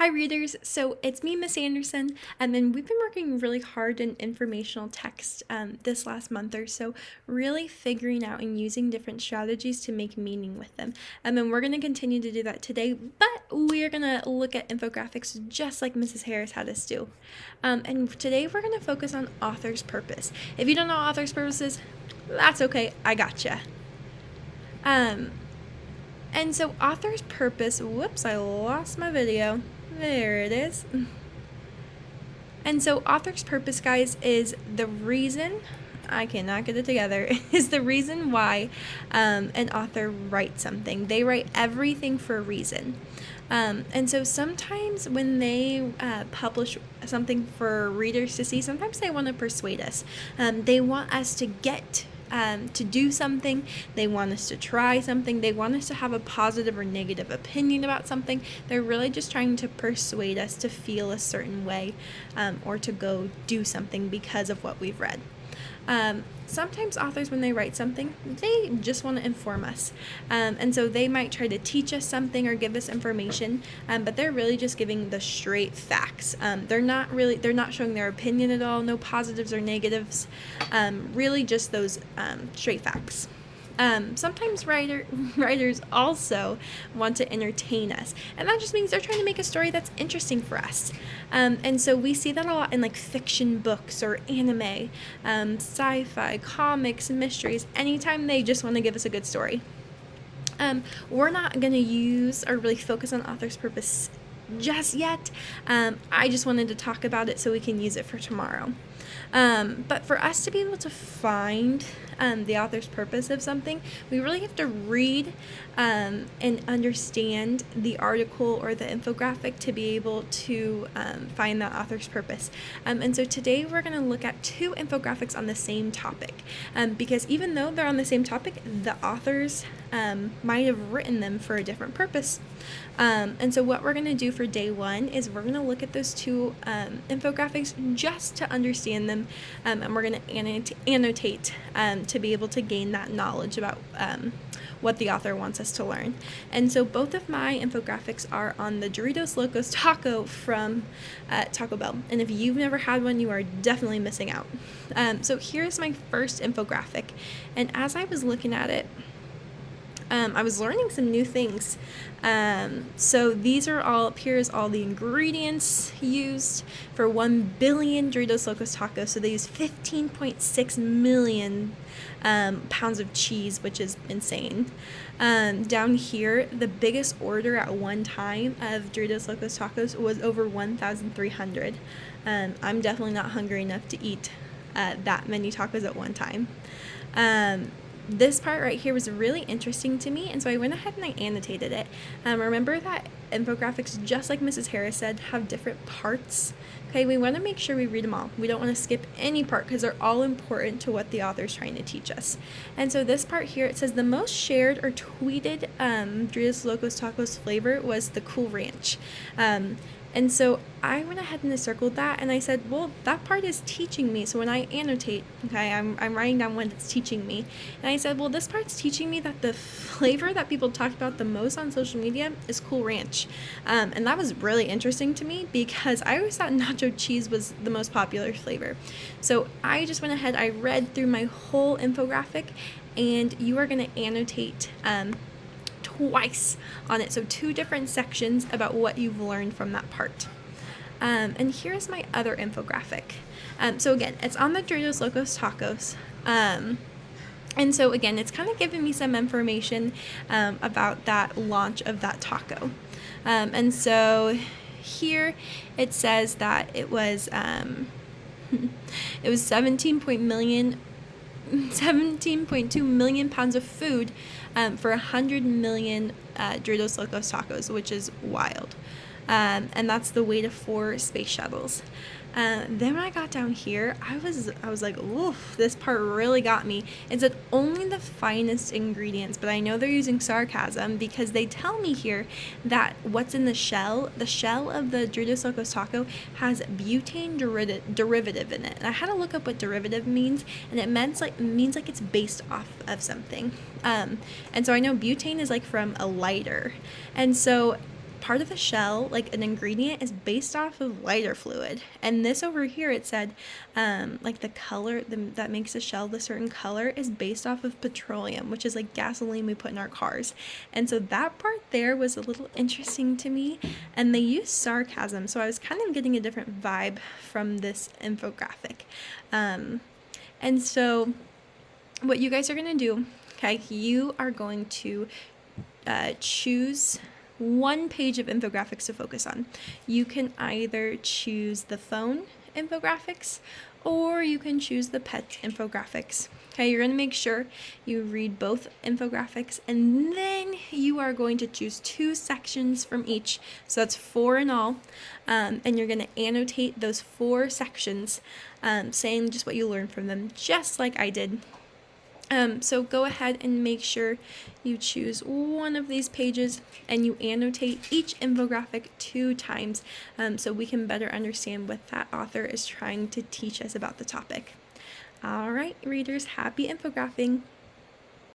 Hi readers, so it's me, Miss Anderson, and then we've been working really hard in informational text this last month or so, really figuring out and using different strategies to make meaning with them. And then we're going to continue to do that today, but we're going to look at infographics just like Mrs. Harris had us do. And today we're going to focus on author's purpose. If you don't know author's purpose is, that's okay, I gotcha. And so author's purpose, whoops, I lost my video. There it is. And so author's purpose, guys, is the reason, I cannot get it together, is the reason why an author writes something. They write everything for a reason. And so sometimes when they publish something for readers to see, sometimes they want to persuade us. They want us to get to do something. They want us to try something. They want us to have a positive or negative opinion about something. They're really just trying to persuade us to feel a certain way or to go do something because of what we've read. Sometimes authors, when they write something, they just want to inform us. And so they might try to teach us something or give us information, but they're really just giving the straight facts. They're not showing their opinion at all, no positives or negatives, really just those straight facts. Sometimes writers also want to entertain us, and that just means they're trying to make a story that's interesting for us. And so we see that a lot in like fiction books or anime, sci-fi, comics, mysteries, anytime they just want to give us a good story. We're not going to use or really focus on author's purpose just yet. I just wanted to talk about it so we can use it for tomorrow. But for us to be able to find the author's purpose of something, we really have to read and understand the article or the infographic to be able to find that author's purpose. And so today we're going to look at two infographics on the same topic, because even though they're on the same topic, the authors might have written them for a different purpose. And so what we're going to do for day one is we're going to look at those two infographics just to understand them, and we're going to annotate to be able to gain that knowledge about what the author wants us to learn. And so both of my infographics are on the Doritos Locos Taco from Taco Bell. And if you've never had one, you are definitely missing out. So here's my first infographic. And as I was looking at it, I was learning some new things. So these are all, here's all the ingredients used for 1 billion Doritos Locos Tacos. So they use 15.6 million pounds of cheese, which is insane. Down here, the biggest order at one time of Doritos Locos Tacos was over 1,300. I'm definitely not hungry enough to eat that many tacos at one time. This part right here was really interesting to me, and so I went ahead and I annotated it. Remember that infographics, just like Mrs. Harris said, have different parts. Okay, we want to make sure we read them all. We don't want to skip any part because they're all important to what the author's trying to teach us. And so this part here, it says the most shared or tweeted Doritos Locos Tacos flavor was the Cool Ranch. And so I went ahead and I circled that, and I said, well, that part is teaching me. So when I annotate, okay, I'm writing down what it's teaching me. And I said, well, this part's teaching me that the flavor that people talk about the most on social media is Cool Ranch. And that was really interesting to me because I always thought nacho cheese was the most popular flavor. So I just went ahead, I read through my whole infographic, and you are going to annotate twice on it, so two different sections about what you've learned from that part. And here's my other infographic. So again, it's on the Doritos Locos Tacos. And so again, it's kind of giving me some information about that launch of that taco. And so here it says that it was 17.2 million pounds of food for 100 million Doritos Locos Tacos, which is wild. And that's the weight of 4 space shuttles. Then when I got down here, I was like, oof, this part really got me. It said only the finest ingredients, but I know they're using sarcasm because they tell me here that what's in the shell of the Doritos Locos Taco has butane derivative in it. And I had to look up what derivative means, and it means like it's based off of something. And so I know butane is like from a lighter. And so part of the shell, like an ingredient, is based off of lighter fluid. And this over here, it said, like the color that makes a shell the certain color is based off of petroleum, which is like gasoline we put in our cars. And so that part there was a little interesting to me. And they used sarcasm, so I was kind of getting a different vibe from this infographic. And so what you guys are going to do, okay, you are going to choose one page of infographics to focus on. You can either choose the phone infographics or you can choose the pet infographics. Okay, you're going to make sure you read both infographics, and then you are going to choose 2 sections from each. So that's 4 in all. And you're going to annotate those 4 sections, saying just what you learned from them, just like I did. So go ahead and make sure you choose one of these pages and you annotate each infographic 2 times, so we can better understand what that author is trying to teach us about the topic. All right, readers, happy infographing.